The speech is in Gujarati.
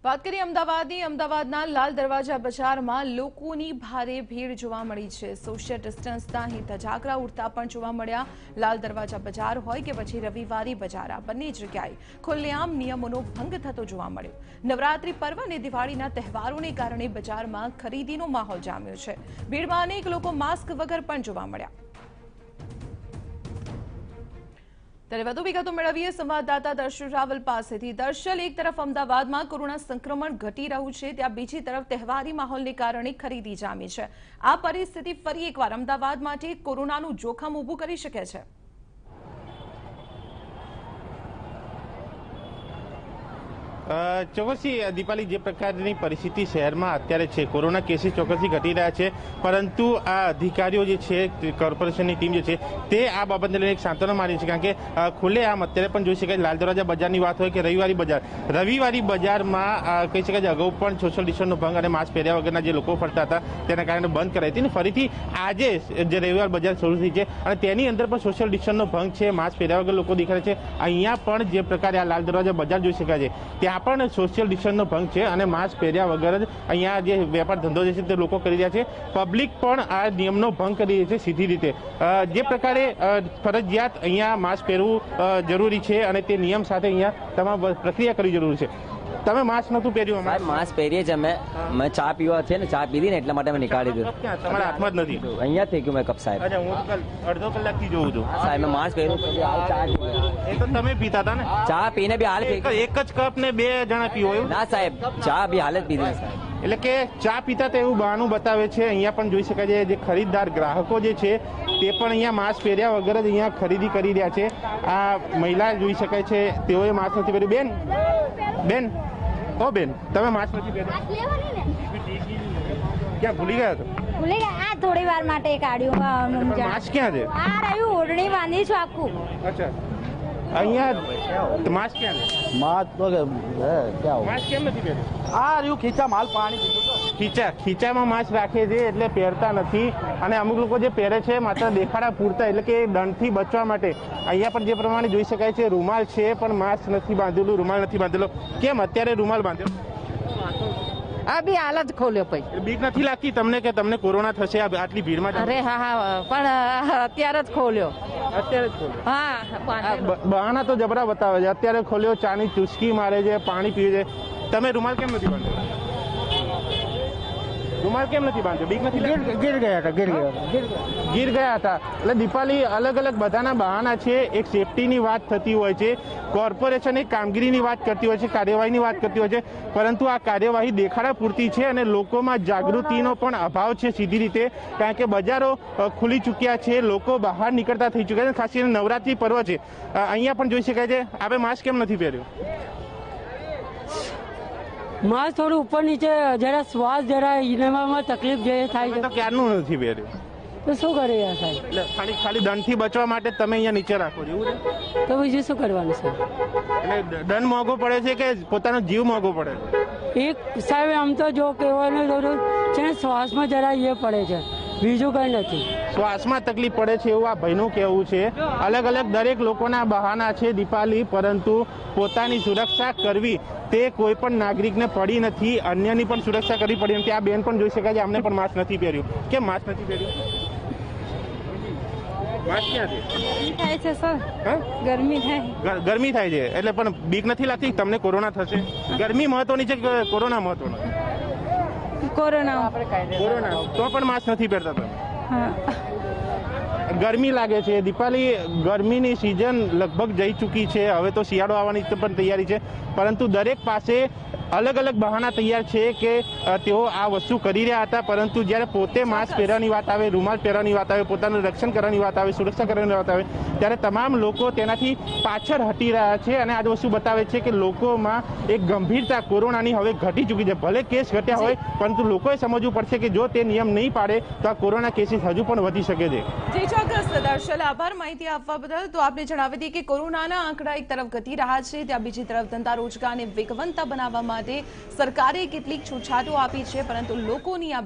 વાત કરીએ અમદાવાદની અમદાવાદના લાલ દરવાજા બજારમાં લોકોની ભારે ભીડ જોવા મળી છે। સોશિયલ ડિસ્ટન્સના અહીં ધજાગરા ઉડતા પણ જોવા મળ્યા। લાલ દરવાજા બજાર હોય કે પછી રવિવારી બજાર, આ બંને જગ્યાએ ખુલ્લેઆમ નિયમોનો ભંગ થતો જોવા મળ્યો। નવરાત્રી પર્વ અને દિવાળીના તહેવારોને કારણે બજારમાં ખરીદીનો માહોલ જામ્યો છે। ભીડમાં અનેક લોકો માસ્ક વગર પણ જોવા મળ્યા। ત્યારે વધુ વિગતો મેળવીએ સંવાદદાતા દર્શલ રાવલ પાસેથી। દર્શલ, એક તરફ અમદાવાદમાં કોરોના સંક્રમણ ઘટી રહ્યું છે, ત્યાં બીજી તરફ તહેવારી માહોલને કારણે ખરીદી જામી છે। આ પરિસ્થિતિ ફરી એકવાર અમદાવાદ માટે કોરોનાનું જોખમ ઊભું કરી શકે છે। ચોક્કસથી દીપાલી, જે પ્રકારની પરિસ્થિતિ શહેરમાં અત્યારે છે, કોરોના કેસીસ ચોક્કસથી ઘટી રહ્યા છે, પરંતુ આ અધિકારીઓ જે છે, કોર્પોરેશનની ટીમ જે છે, તે આ બાબતને લઈને એક સાંત્વના મારી છે। કારણ કે ખુલ્લેઆમ અત્યારે પણ જોઈ શકાય, લાલ દરવાજા બજારની વાત હોય કે રવિવારી બજારમાં કહી શકાય અગાઉ પણ સોશિયલ ડિસ્ટન્સનો ભંગ અને માસ્ક પહેર્યા વગરના જે લોકો ફરતા હતા તેના કારણે બંધ કરાઈ હતી, અને ફરીથી આજે જે રવિવાર બજાર શરૂ થઈ છે અને તેની અંદર પણ સોશિયલ ડિસ્ટન્સનો ભંગ છે, માસ્ક પહેર્યા વગર લોકો દેખાય છે। અહીંયા પણ જે પ્રકારે આ લાલ દરવાજા બજાર જોઈ શકાય છે, ત્યાં પણ સોશિયલ ડિસ્ટન્સનો ભંગ છે અને માસ્ક પહેર્યા વગર જ અહીંયા જે વેપાર ધંધો જે છે તે લોકો કરી રહ્યા છે। પબ્લિક પણ આ નિયમનો ભંગ કરી રહી છે સીધી રીતે। જે પ્રકારે ફરજિયાત અહીંયા માસ્ક પહેરવું જરૂરી છે અને તે નિયમ સાથે અહીંયા તમામ પ્રક્રિયા કરવી જરૂરી છે। તમે માસ્ક નહોતું પહેર્યું? માસ્ક પહેરીએ જ અમે ચા પીવા છે ને, ચા પીધી ને એટલે માટે મેં નીકાળી દીધું। તમારા હાથમાં જ નથી? અહીંયા થઈ ગયું મેં કપ સાહેબ। અચ્છા, હું તો અડધો કલાકથી જોઉં છું સાહેબ, મેં માસ્ક પહેર્યું। એ તો તમે પીતા હતા ને? ચા પીને બી હાલ એક જ કપ ને બે જણા પીવો એવું? ના સાહેબ, ચા બી હાલ જ પીધી સાહેબ। એટલે કે ચા પીતા તો એવું બહાનું બતાવે છે। અહીંયા પણ જોઈ શકાય છે જે ખરીદદાર ગ્રાહકો જે છે તે પણ અહીંયા માસ્ક પહેર્યા વગર જ અહીંયા ખરીદી કરી રહ્યા છે। આ મહિલા જોઈ શકાય છે, તેઓએ માસ્ક નથી પહેર્યું। બેન, ઓ બેન, તમે માસ્ક નથી પહેર્યું? ક્યાં ભૂલી ગયા? ભૂલી ગયા, આ થોડી વાર માટે કાઢ્યું। માસ્ક ક્યાં છે? આ રહ્યું, ઓઢણી બાંધી છું આખું। અચ્છા, અહીંયા માસ્ક ક્યાં છે? માસ્ક કેમ નથી પહેર્યું? આ રહ્યું ખીચા માલ પાણી પીધું તો ખીચામાં માસ્ક રાખે છે એટલે પહેરતા નથી, અને અમુક લોકો જે પહેરે છે માત્ર દેખાડા પૂરતા, એટલે કે દંડથી બચવા માટે। અહીંયા પણ જે પ્રમાણે જોઈ શકાય છે રૂમાલ છે પણ માસ્ક નથી બાંધેલું, રૂમાલ નથી બાંધેલો। કેમ અત્યારે રૂમાલ બાંધ્યો? આ બી હાલ જ ખોલ્યો પછી। બીક નથી લાગતી તમને કે તમને કોરોના થશે આટલી ભીડમાં? અરે હા, પણ અત્યારે જ ખોલ્યો। અત્યારે જ ખોલ્યો? હા, બહાના તો જબરા બતાવે છે। અત્યારે ખોલ્યો, ચાની ચુસ્કી મારે છે, પાણી પીવે છે। તમે રૂમાલ કેમ નથી બાંધ્યો? રૂમાલ કેમ નથી બાંધ્યો? બીક નથી લાગતી? ગીર ગયા હતા। એટલે દીપાલી, અલગ અલગ બધાના બહાના છે। એક સેફટીની વાત થતી હોય છે, કોર્પોરેશન એક કામગીરીની વાત કરતી હોય છે, કાર્યવાહીની વાત કરતી હોય છે, પરંતુ આ કાર્યવાહી દેખાડા પૂરતી છે અને લોકોમાં જાગૃતિનો પણ અભાવ છે સીધી રીતે। કારણ કે બજારો ખુલી ચૂક્યા છે, લોકો બહાર નીકળતા થઈ ચૂક્યા છે, ખાસ કરીને નવરાત્રી પર્વ છે। અહીંયા પણ જોઈ શકાય છે। આપણે માસ્ક કેમ નથી પહેર્યું? માસ્ક થોડું ઉપર નીચે જરા શ્વાસ જરા લેવામાં તકલીફ જે થાય છે તો ક્યારનું નથી પહેર્યું? તો શું કરે યાર સાહેબ? એટલે ખાલી દંડથી બચવા માટે તમે અહીંયા નીચે રાખો છો એવું છે? તો બીજું શું કરવાનું છે? એટલે દંડ મોંઘો પડે છે કે પોતાનો જીવ મોંઘો પડે છે? એક સાહેબ આમ તો જો કહેવાનું જરૂર છે ને, શ્વાસમાં જરા એ પડે છે, બીજું કંઈ નથી। શ્વાસમાં તકલીફ પડે છે એવું આ ભાઈનું કહેવું છે। અલગ અલગ દરેક લોકોના બહાના છે દીપાલી, પરંતુ પોતાની સુરક્ષા કરવી તે કોઈ પણ નાગરિકને પડી નથી, અન્યની પણ સુરક્ષા કરવી પડી નથી। આ બેન પણ જોઈ શકાય છે, અમને પણ માસ્ક નથી પહેર્યું। કેમ માસ્ક નથી પહેર્યું? માસ્ક ક્યાં છે? થાય છે સર, ગરમી થાય। ગરમી થાય છે એટલે પણ બીક નથી લાગતી તમને કોરોના થશે? ગરમી મહત્વની છે કે કોરોના મહત્વનો? કોરોના તો પણ માસ્ક નથી પહેરતા તમે? ગરમી લાગે છે દીપાલી, ગરમીની સિઝન લગભગ જઈ ચૂકી છે, હવે તો શિયાળો આવવાની પણ તૈયારી છે, પરંતુ દરેક પાસે અલગ અલગ બહાના તૈયાર છે કે તેઓ આ વસ્તુ કરી રહ્યા હતા, પરંતુ જ્યારે પોતે માસ્ક પહેરવાની વાત આવે, રૂમાલ પહેરવાની વાત આવે, પોતાનું રક્ષણ કરવાની વાત આવે, સુરક્ષા કરવાની વાત આવે, ત્યારે તમામ લોકો તેનાથી પાછળ હટી રહ્યા છે। અને આ જ વસ્તુ બતાવે છે કે લોકોમાં એક ગંભીરતા કોરોનાની હવે ઘટી ચૂકી છે। ભલે કેસ ઘટ્યા હોય, પરંતુ લોકોએ સમજવું પડશે કે જો તે નિયમ નહીં પાડે તો આ કોરોના કેસીસ હજુ પણ વધી શકે છે। જી ચોક્કસ દર્શલ, આભાર માહિતી આપવા બદલ। તો આપને જણાવી દઈએ કે કોરોનાના આંકડા એક તરફ ઘટી રહ્યા છે, ત્યાં બીજી તરફ ધંધા રોજગારને વેગવંતા બનાવવા માટે સરકારે કેટલીક છૂટછાટો આપી છે, પરંતુ લોકોની આ